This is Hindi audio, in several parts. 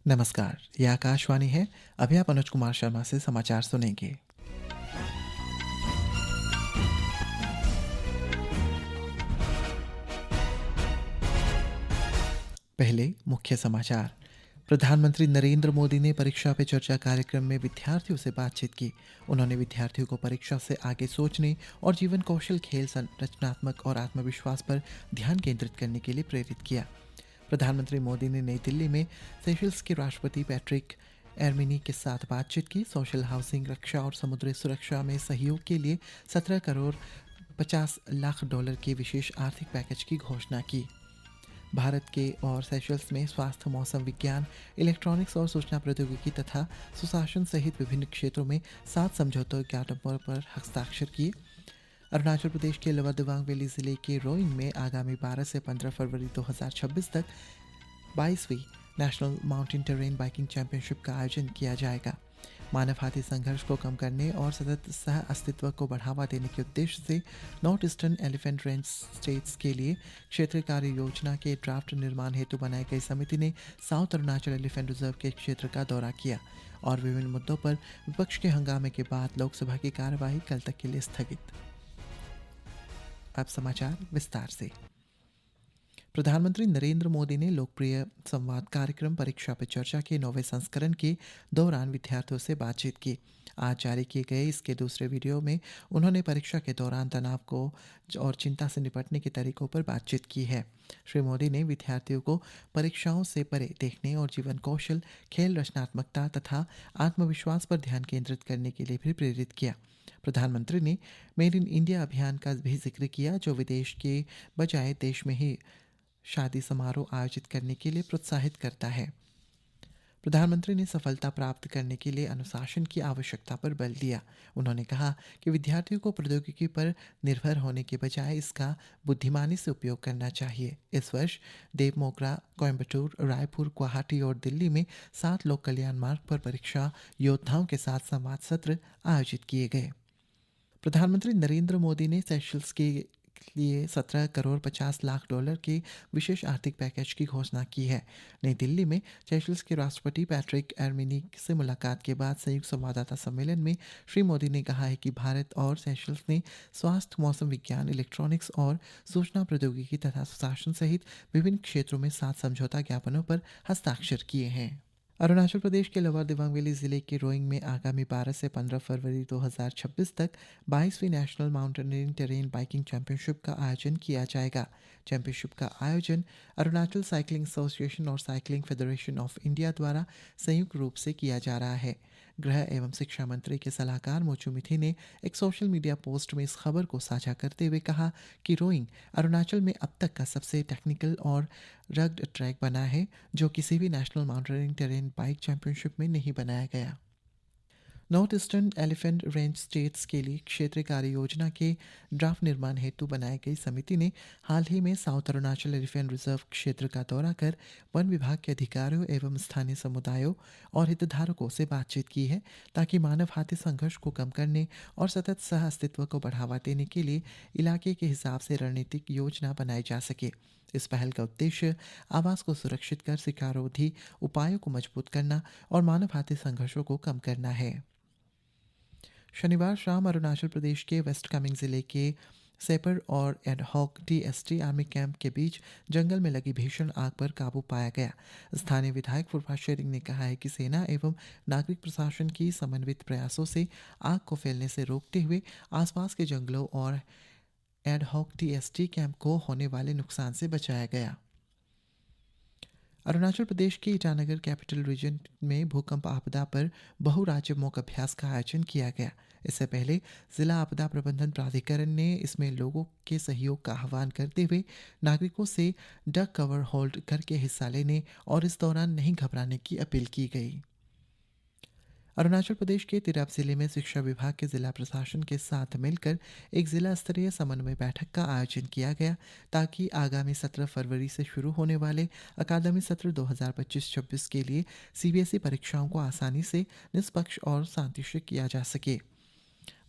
नमस्कार, यह आकाशवाणी है। अभी आप अनुज कुमार शर्मा से समाचार सुनेंगे। पहले मुख्य समाचार। प्रधानमंत्री नरेंद्र मोदी ने परीक्षा पे चर्चा कार्यक्रम में विद्यार्थियों से बातचीत की। उन्होंने विद्यार्थियों को परीक्षा से आगे सोचने और जीवन कौशल, खेल, रचनात्मक और आत्मविश्वास पर ध्यान केंद्रित करने के लिए प्रेरित किया। प्रधानमंत्री मोदी ने नई दिल्ली में सेशल्स के राष्ट्रपति पैट्रिक एरमिनी के साथ बातचीत की। सोशल हाउसिंग, रक्षा और समुद्री सुरक्षा में सहयोग के लिए 17 करोड़ 50 लाख डॉलर के विशेष आर्थिक पैकेज की घोषणा की। भारत के और सेशल्स में स्वास्थ्य, मौसम विज्ञान, इलेक्ट्रॉनिक्स और सूचना प्रौद्योगिकी तथा सुशासन सहित विभिन्न क्षेत्रों में 7 समझौता ज्ञापनों पर हस्ताक्षर किए। अरुणाचल प्रदेश के लोअर दिबांग वैली जिले के रोइंग में आगामी 12 से 15 फरवरी 2026 तक 22वीं national mountain terrain biking championship का आयोजन किया जाएगा। मानव हाथी संघर्ष को कम करने और सतत सह अस्तित्व को बढ़ावा देने के उद्देश्य से north eastern elephant range states के लिए क्षेत्रीय कार्य योजना के ड्राफ्ट निर्माण हेतु बनाई गई समिति ने साउथ अरुणाचल एलिफेंट रिजर्व के क्षेत्र का दौरा किया और विभिन्न मुद्दों पर विपक्ष के हंगामे के बाद लोकसभा की कार्यवाही कल तक के लिए स्थगित। अब समाचार विस्तार से। प्रधानमंत्री नरेंद्र मोदी ने लोकप्रिय संवाद कार्यक्रम परीक्षा पे चर्चा के 9वें संस्करण के दौरान विद्यार्थियों से बातचीत की। आज जारी किए गए इसके दूसरे वीडियो में उन्होंने परीक्षा के दौरान तनाव को और चिंता से निपटने के तरीकों पर बातचीत की है। श्री मोदी ने विद्यार्थियों को परीक्षाओं से परे देखने और जीवन कौशल, खेल, रचनात्मकता तथा आत्मविश्वास पर ध्यान केंद्रित करने के लिए भी प्रेरित किया। प्रधानमंत्री ने मेड इन इंडिया अभियान का भी जिक्र किया, जो विदेश के बजाय देश में ही शादी समारोह आयोजित करने के लिए प्रोत्साहित करता है। प्रधानमंत्री ने सफलता प्राप्त करने के लिए अनुशासन की आवश्यकता पर बल दिया। उन्होंने कहा कि विद्यार्थियों को प्रौद्योगिकी पर निर्भर होने के बजाय इसका बुद्धिमानी से उपयोग करना चाहिए। इस वर्ष देवमोगरा, कोयम्बटूर, रायपुर, गुवाहाटी और दिल्ली में 7 लोक कल्याण मार्ग पर परीक्षा योद्धाओं के साथ संवाद सत्र आयोजित किए गए। प्रधानमंत्री नरेंद्र मोदी ने सेशल्स के लिए 17 करोड़ 50 लाख डॉलर के विशेष आर्थिक पैकेज की घोषणा की है। नई दिल्ली में सेशल्स के राष्ट्रपति पैट्रिक एरमिनी से मुलाकात के बाद संयुक्त संवाददाता सम्मेलन में श्री मोदी ने कहा है कि भारत और सेशल्स ने स्वास्थ्य, मौसम विज्ञान, इलेक्ट्रॉनिक्स और सूचना प्रौद्योगिकी तथा सुशासन सहित विभिन्न क्षेत्रों में 7 समझौता ज्ञापनों पर हस्ताक्षर किए हैं। अरुणाचल प्रदेश के लोअर दिबांग वैली जिले के रोइंग में आगामी 12 से 15 फरवरी 2026 तक 22वीं national mountaineering terrain biking championship का आयोजन किया जाएगा। चैंपियनशिप का आयोजन अरुणाचल साइकिलिंग एसोसिएशन और साइकिलिंग फेडरेशन ऑफ इंडिया द्वारा संयुक्त रूप से किया जा रहा है। गृह एवं शिक्षा मंत्री के सलाहकार मोचू मिथी ने एक सोशल मीडिया पोस्ट में इस खबर को साझा करते हुए कहा कि रोइंग अरुणाचल में अब तक का सबसे टेक्निकल और रग्ड ट्रैक बना है, जो किसी भी national mountaineering terrain bike championship में नहीं बनाया गया। North eastern elephant range states के लिए क्षेत्रीय कार्य योजना के ड्राफ्ट निर्माण हेतु बनाई गई समिति ने हाल ही में साउथ अरुणाचल एलिफेंट रिजर्व क्षेत्र का दौरा कर वन विभाग के अधिकारियों एवं स्थानीय समुदायों और हितधारकों से बातचीत की है, ताकि मानव हाथी संघर्ष को कम करने और सतत सह अस्तित्व को बढ़ावा देने के लिए इलाके के हिसाब से रणनीतिक योजना बनाई जा सके। इस पहल का उद्देश्य आवास को सुरक्षित कर शिकारोधी उपायों को मजबूत करना और मानव हाथी संघर्षों को कम करना है। शनिवार शाम अरुणाचल प्रदेश के वेस्ट कामेंग जिले के सेपर और एडहॉक टीएसटी आर्मी कैंप के बीच जंगल में लगी भीषण आग पर काबू पाया गया। स्थानीय विधायक फुरफा शेरिंग ने कहा है कि सेना एवं नागरिक प्रशासन की समन्वित प्रयासों से आग को फैलने से रोकते हुए आसपास के जंगलों और एडहॉक टीएसटी कैंप को होने वाले नुकसान से बचाया गया। अरुणाचल प्रदेश के ईटानगर कैपिटल रीजन में भूकंप आपदा पर बहुराज्य मॉक अभ्यास का आयोजन किया गया। इससे पहले जिला आपदा प्रबंधन प्राधिकरण ने इसमें लोगों के सहयोग का आह्वान करते हुए नागरिकों से डक कवर होल्ड करके हिस्सा लेने और इस दौरान नहीं घबराने की अपील की गई। अरुणाचल प्रदेश के तिराप जिले में शिक्षा विभाग के जिला प्रशासन के साथ मिलकर एक जिला स्तरीय समन्वय बैठक का आयोजन किया गया, ताकि आगामी 17 फरवरी से शुरू होने वाले अकादमी सत्र 2025-26 के लिए सीबीएसई परीक्षाओं को आसानी से, निष्पक्ष और शांति से किया जा सके।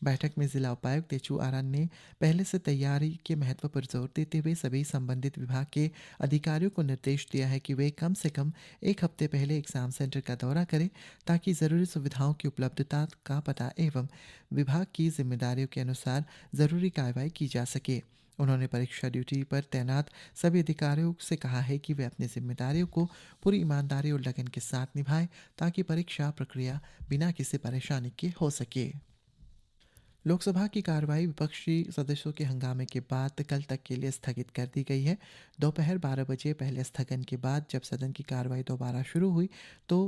बैठक में जिला उपायुक्त तेचू आरान ने पहले से तैयारी के महत्व पर जोर देते हुए सभी संबंधित विभाग के अधिकारियों को निर्देश दिया है कि वे कम से कम एक हफ्ते पहले एग्जाम सेंटर का दौरा करें ताकि ज़रूरी सुविधाओं की उपलब्धता का पता एवं विभाग की जिम्मेदारियों के अनुसार ज़रूरी कार्रवाई की जा सके। उन्होंने परीक्षा ड्यूटी पर तैनात सभी अधिकारियों से कहा है कि वे अपनी जिम्मेदारियों को पूरी ईमानदारी और लगन के साथ निभाएं ताकि परीक्षा प्रक्रिया बिना किसी परेशानी के हो सके। लोकसभा की कार्रवाई विपक्षी सदस्यों के हंगामे के बाद कल तक के लिए स्थगित कर दी गई है। दोपहर 12 बजे पहले स्थगन के बाद जब सदन की कार्रवाई दोबारा शुरू हुई तो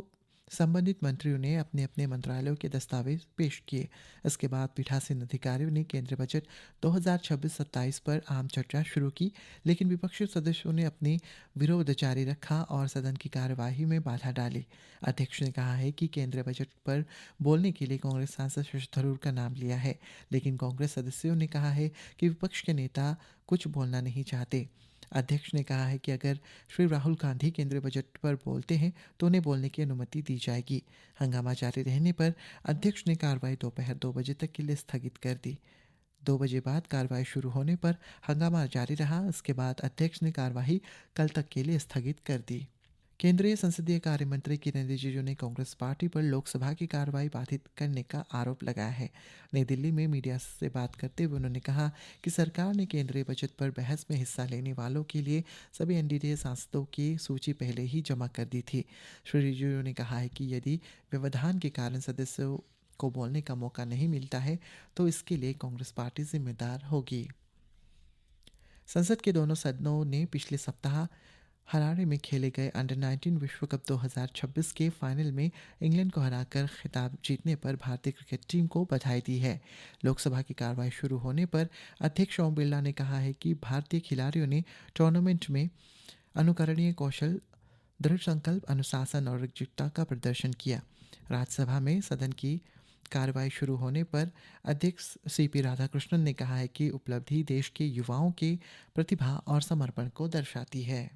संबंधित मंत्रियों ने अपने अपने मंत्रालयों के दस्तावेज पेश किए। इसके बाद पीठासीन अधिकारियों ने केंद्रीय बजट 2026-27 पर आम चर्चा शुरू की, लेकिन विपक्षी सदस्यों ने अपनी विरोध जारी रखा और सदन की कार्यवाही में बाधा डाली। अध्यक्ष ने कहा है कि केंद्रीय बजट पर बोलने के लिए कांग्रेस सांसद शशि थरूर का नाम लिया है, लेकिन कांग्रेस सदस्यों ने कहा है कि विपक्ष के नेता कुछ बोलना नहीं चाहते। अध्यक्ष ने कहा है कि अगर श्री राहुल गांधी केंद्रीय बजट पर बोलते हैं तो उन्हें बोलने की अनुमति दी जाएगी। हंगामा जारी रहने पर अध्यक्ष ने कार्रवाई दोपहर 2 बजे तक के लिए स्थगित कर दी। 2 बजे बाद कार्रवाई शुरू होने पर हंगामा जारी रहा। इसके बाद अध्यक्ष ने कार्रवाई कल तक के लिए स्थगित कर दी। केंद्रीय संसदीय कार्य मंत्री किरेन रिजिजू ने कांग्रेस पार्टी पर लोकसभा की कार्रवाई बाधित करने का आरोप लगाया है। नई दिल्ली में मीडिया से बात करते हुए उन्होंने कहा कि सरकार ने केंद्रीय बजट पर बहस में हिस्सा लेने वालों के लिए सभी एनडीए सांसदों की सूची पहले ही जमा कर दी थी। श्री रिजिजू ने कहा है कि यदि व्यवधान के कारण सदस्यों को बोलने का मौका नहीं मिलता है तो इसके लिए कांग्रेस पार्टी जिम्मेदार होगी। संसद के दोनों सदनों ने पिछले सप्ताह हरारे में खेले गए अंडर 19 विश्व कप 2026 के फाइनल में इंग्लैंड को हराकर खिताब जीतने पर भारतीय क्रिकेट टीम को बधाई दी है। लोकसभा की कार्रवाई शुरू होने पर अध्यक्ष ओम बिरला ने कहा है कि भारतीय खिलाड़ियों ने टूर्नामेंट में अनुकरणीय कौशल, दृढ़ संकल्प, अनुशासन और एकजुटता का प्रदर्शन किया। राज्यसभा में सदन की कार्रवाई शुरू होने पर अध्यक्ष सीपी राधाकृष्णन ने कहा है कि उपलब्धि देश के युवाओं के प्रतिभा और समर्पण को दर्शाती है।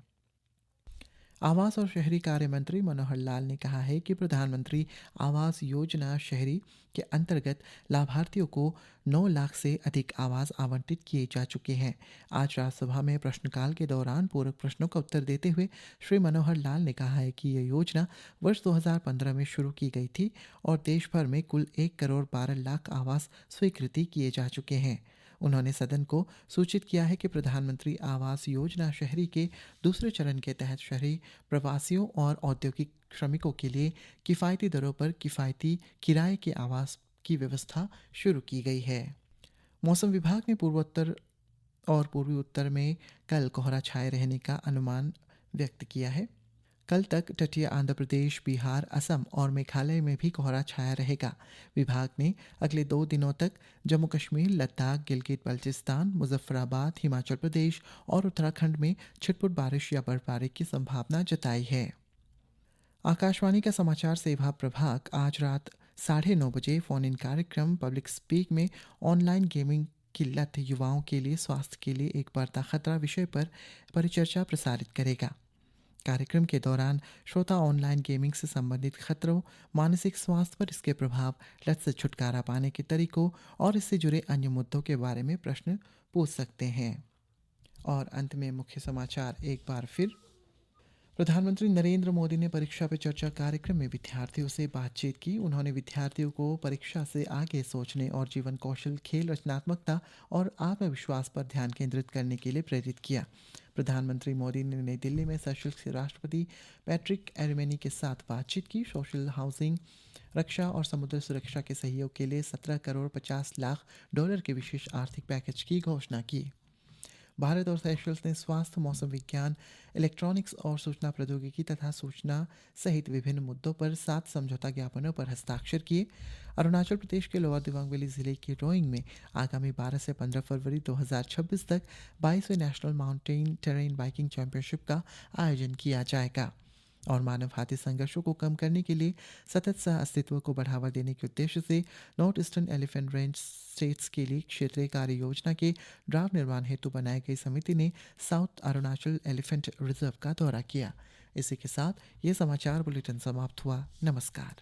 आवास और शहरी कार्य मंत्री मनोहर लाल ने कहा है कि प्रधानमंत्री आवास योजना शहरी के अंतर्गत लाभार्थियों को 9 लाख से अधिक आवास आवंटित किए जा चुके हैं। आज राज्यसभा में प्रश्नकाल के दौरान पूरक प्रश्नों का उत्तर देते हुए श्री मनोहर लाल ने कहा है कि यह योजना वर्ष 2015 में शुरू की गई थी और देश भर में कुल 1 करोड़ 12 लाख आवास स्वीकृति किए जा चुके हैं। उन्होंने सदन को सूचित किया है कि प्रधानमंत्री आवास योजना शहरी के दूसरे चरण के तहत शहरी प्रवासियों और औद्योगिक श्रमिकों के लिए किफ़ायती दरों पर किफ़ायती किराए के आवास की व्यवस्था शुरू की गई है। मौसम विभाग ने पूर्वोत्तर और पूर्वी उत्तर में कल कोहरा छाए रहने का अनुमान व्यक्त किया है। कल तक तटीय आंध्र प्रदेश, बिहार, असम और मेघालय में भी कोहरा छाया रहेगा। विभाग ने अगले 2 दिनों तक जम्मू कश्मीर, लद्दाख, गिलगित बल्चिस्तान, मुजफ्फराबाद, हिमाचल प्रदेश और उत्तराखंड में छिटपुट बारिश या बर्फबारी की संभावना जताई है। आकाशवाणी का समाचार सेवा प्रभाग आज रात 9:30 बजे फोन इन कार्यक्रम पब्लिक स्पीक में ऑनलाइन गेमिंग की लत युवाओं के लिए स्वास्थ्य के लिए एक बढ़ता खतरा विषय पर परिचर्चा प्रसारित करेगा। कार्यक्रम के दौरान श्रोता ऑनलाइन गेमिंग से संबंधित खतरों, मानसिक स्वास्थ्य पर इसके प्रभाव, लत से छुटकारा पाने के तरीकों और इससे जुड़े अन्य मुद्दों के बारे में प्रश्न पूछ सकते हैं। और अंत में मुख्य समाचार एक बार फिर। प्रधानमंत्री नरेंद्र मोदी ने परीक्षा पे चर्चा कार्यक्रम में विद्यार्थियों से बातचीत की। उन्होंने विद्यार्थियों को परीक्षा से आगे सोचने और जीवन कौशल, खेल, रचनात्मकता और आत्मविश्वास पर ध्यान केंद्रित करने के लिए प्रेरित किया। प्रधानमंत्री मोदी ने नई दिल्ली में सेशल्स के राष्ट्रपति पैट्रिक एरमेनी के साथ बातचीत की। सोशल हाउसिंग, रक्षा और समुद्र सुरक्षा के सहयोग के लिए 17 करोड़ 50 लाख डॉलर के विशेष आर्थिक पैकेज की घोषणा की। भारत और सेशल्स ने स्वास्थ्य, मौसम विज्ञान, इलेक्ट्रॉनिक्स और सूचना प्रौद्योगिकी तथा सूचना सहित विभिन्न मुद्दों पर 7 समझौता ज्ञापनों पर हस्ताक्षर किए। अरुणाचल प्रदेश के लोअर दिबांग वैली जिले के रोइंग में आगामी 12 से 15 फरवरी 2026 तक 22वें national mountain terrain biking championship का आयोजन किया जाएगा। और मानव हाथी संघर्षों को कम करने के लिए सतत सह अस्तित्व को बढ़ावा देने के उद्देश्य से north eastern elephant range states के लिए क्षेत्रीय कार्य योजना के ड्राफ्ट निर्माण हेतु बनाई गई समिति ने साउथ अरुणाचल एलिफेंट रिजर्व का दौरा किया। इसी के साथ ये समाचार बुलेटिन समाप्त हुआ। नमस्कार।